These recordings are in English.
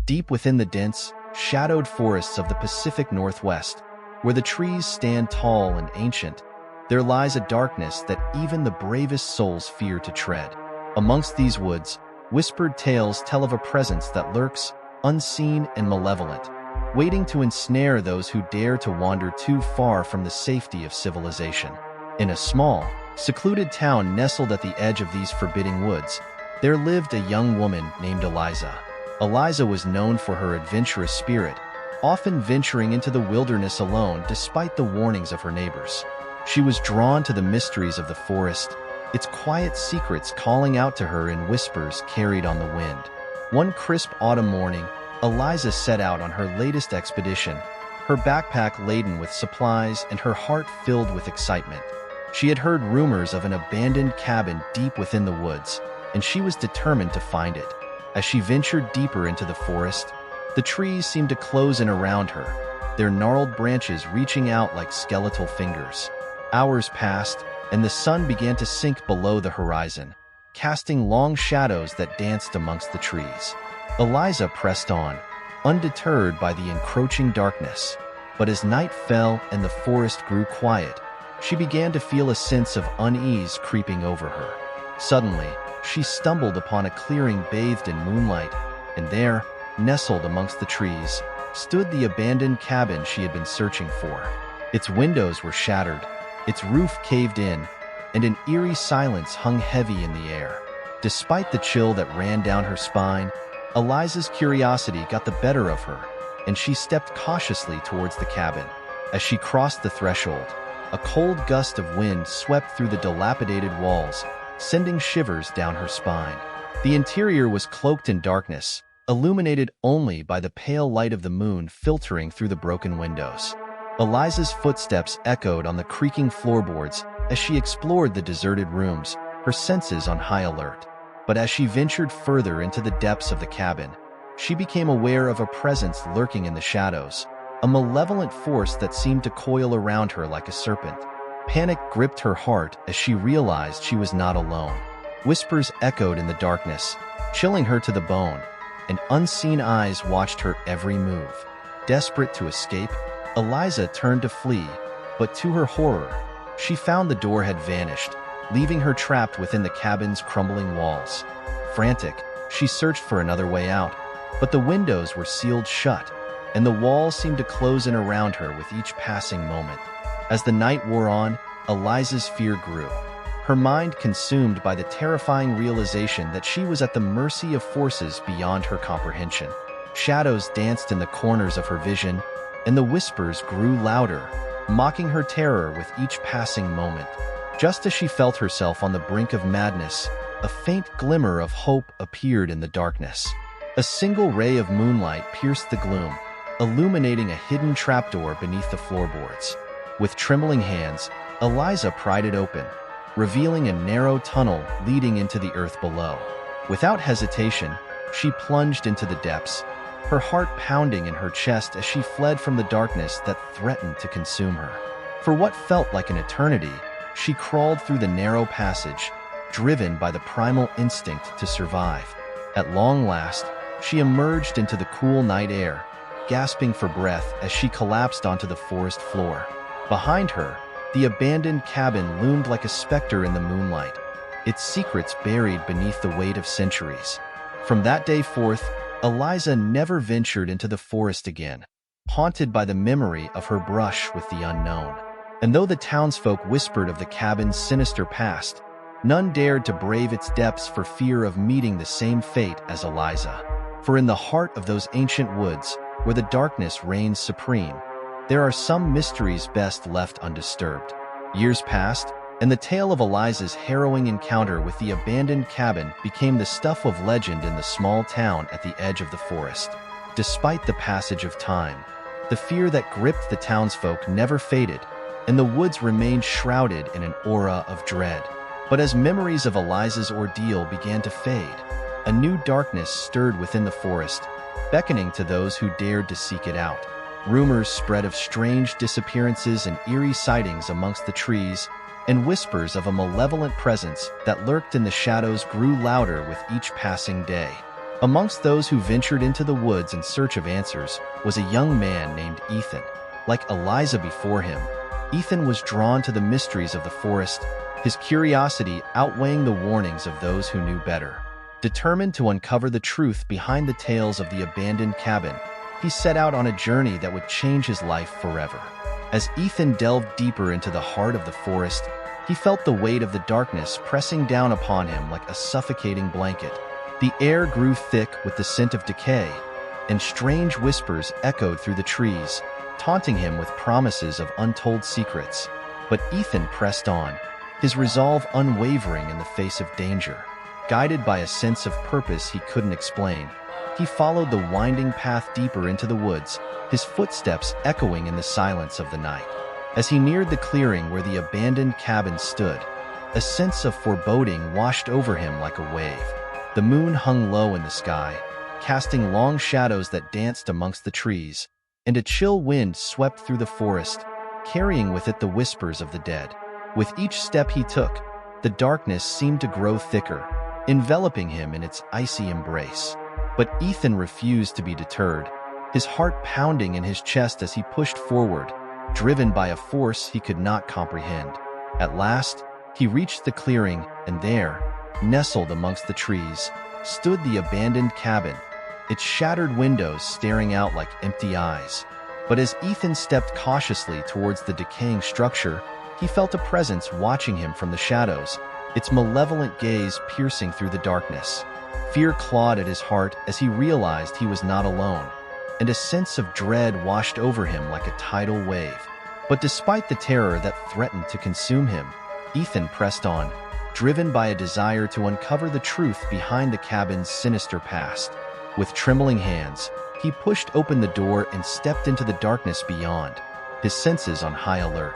Deep within the dense, shadowed forests of the Pacific Northwest, where the trees stand tall and ancient, there lies a darkness that even the bravest souls fear to tread. Amongst these woods, whispered tales tell of a presence that lurks, unseen and malevolent, waiting to ensnare those who dare to wander too far from the safety of civilization. In a small, secluded town nestled at the edge of these forbidding woods, there lived a young woman named Eliza. Eliza was known for her adventurous spirit, often venturing into the wilderness alone despite the warnings of her neighbors. She was drawn to the mysteries of the forest, its quiet secrets calling out to her in whispers carried on the wind. One crisp autumn morning, Eliza set out on her latest expedition, her backpack laden with supplies and her heart filled with excitement. She had heard rumors of an abandoned cabin deep within the woods, and she was determined to find it. As she ventured deeper into the forest, the trees seemed to close in around her, their gnarled branches reaching out like skeletal fingers. Hours passed, and the sun began to sink below the horizon, casting long shadows that danced amongst the trees. Eliza pressed on, undeterred by the encroaching darkness. But as night fell and the forest grew quiet, she began to feel a sense of unease creeping over her. Suddenly, she stumbled upon a clearing bathed in moonlight, and there, nestled amongst the trees, stood the abandoned cabin she had been searching for. Its windows were shattered, its roof caved in, and an eerie silence hung heavy in the air. Despite the chill that ran down her spine, Eliza's curiosity got the better of her, and she stepped cautiously towards the cabin. As she crossed the threshold, a cold gust of wind swept through the dilapidated walls, sending shivers down her spine. The interior was cloaked in darkness, illuminated only by the pale light of the moon filtering through the broken windows. Eliza's footsteps echoed on the creaking floorboards as she explored the deserted rooms, her senses on high alert. But as she ventured further into the depths of the cabin, she became aware of a presence lurking in the shadows, a malevolent force that seemed to coil around her like a serpent. Panic gripped her heart as she realized she was not alone. Whispers echoed in the darkness, chilling her to the bone, and unseen eyes watched her every move. Desperate to escape, Eliza turned to flee, but to her horror, she found the door had vanished, leaving her trapped within the cabin's crumbling walls. Frantic, she searched for another way out, but the windows were sealed shut, and the walls seemed to close in around her with each passing moment. As the night wore on, Eliza's fear grew, her mind consumed by the terrifying realization that she was at the mercy of forces beyond her comprehension. Shadows danced in the corners of her vision, and the whispers grew louder, mocking her terror with each passing moment. Just as she felt herself on the brink of madness, a faint glimmer of hope appeared in the darkness. A single ray of moonlight pierced the gloom, illuminating a hidden trapdoor beneath the floorboards. With trembling hands, Eliza pried it open, revealing a narrow tunnel leading into the earth below. Without hesitation, she plunged into the depths, her heart pounding in her chest as she fled from the darkness that threatened to consume her. For what felt like an eternity, she crawled through the narrow passage, driven by the primal instinct to survive. At long last, she emerged into the cool night air, gasping for breath as she collapsed onto the forest floor. Behind her, the abandoned cabin loomed like a specter in the moonlight, its secrets buried beneath the weight of centuries. From that day forth, Eliza never ventured into the forest again, haunted by the memory of her brush with the unknown. And though the townsfolk whispered of the cabin's sinister past, none dared to brave its depths for fear of meeting the same fate as Eliza. For in the heart of those ancient woods, where the darkness reigns supreme, there are some mysteries best left undisturbed. Years passed, and the tale of Eliza's harrowing encounter with the abandoned cabin became the stuff of legend in the small town at the edge of the forest. Despite the passage of time, the fear that gripped the townsfolk never faded, and the woods remained shrouded in an aura of dread. But as memories of Eliza's ordeal began to fade, a new darkness stirred within the forest, beckoning to those who dared to seek it out. Rumors spread of strange disappearances and eerie sightings amongst the trees, and whispers of a malevolent presence that lurked in the shadows grew louder with each passing day. Amongst those who ventured into the woods in search of answers was a young man named Ethan. Like Eliza before him, Ethan was drawn to the mysteries of the forest, his curiosity outweighing the warnings of those who knew better. Determined to uncover the truth behind the tales of the abandoned cabin, he set out on a journey that would change his life forever. As Ethan delved deeper into the heart of the forest, he felt the weight of the darkness pressing down upon him like a suffocating blanket. The air grew thick with the scent of decay, and strange whispers echoed through the trees, taunting him with promises of untold secrets. But Ethan pressed on, his resolve unwavering in the face of danger. Guided by a sense of purpose he couldn't explain, he followed the winding path deeper into the woods, his footsteps echoing in the silence of the night. As he neared the clearing where the abandoned cabin stood, a sense of foreboding washed over him like a wave. The moon hung low in the sky, casting long shadows that danced amongst the trees, and a chill wind swept through the forest, carrying with it the whispers of the dead. With each step he took, the darkness seemed to grow thicker, enveloping him in its icy embrace. But Ethan refused to be deterred, his heart pounding in his chest as he pushed forward, driven by a force he could not comprehend. At last, he reached the clearing, and there, nestled amongst the trees, stood the abandoned cabin, its shattered windows staring out like empty eyes. But as Ethan stepped cautiously towards the decaying structure, he felt a presence watching him from the shadows, its malevolent gaze piercing through the darkness. Fear clawed at his heart as he realized he was not alone, and a sense of dread washed over him like a tidal wave. But despite the terror that threatened to consume him, Ethan pressed on, driven by a desire to uncover the truth behind the cabin's sinister past. With trembling hands, he pushed open the door and stepped into the darkness beyond, his senses on high alert.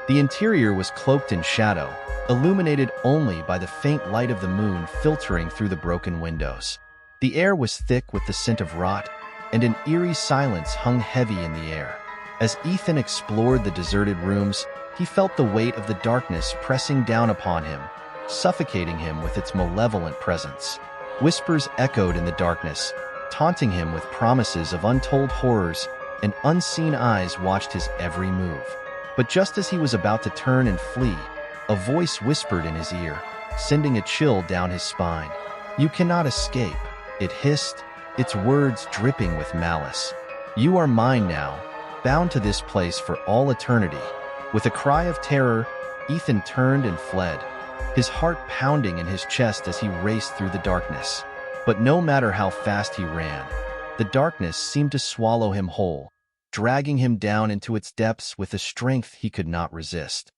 The interior was cloaked in shadow, illuminated only by the faint light of the moon filtering through the broken windows. The air was thick with the scent of rot, and an eerie silence hung heavy in the air. As Ethan explored the deserted rooms, he felt the weight of the darkness pressing down upon him, suffocating him with its malevolent presence. Whispers echoed in the darkness, taunting him with promises of untold horrors, and unseen eyes watched his every move. But just as he was about to turn and flee, a voice whispered in his ear, sending a chill down his spine. "You cannot escape," it hissed, its words dripping with malice. "You are mine now, bound to this place for all eternity." With a cry of terror, Ethan turned and fled, his heart pounding in his chest as he raced through the darkness. But no matter how fast he ran, the darkness seemed to swallow him whole, dragging him down into its depths with a strength he could not resist.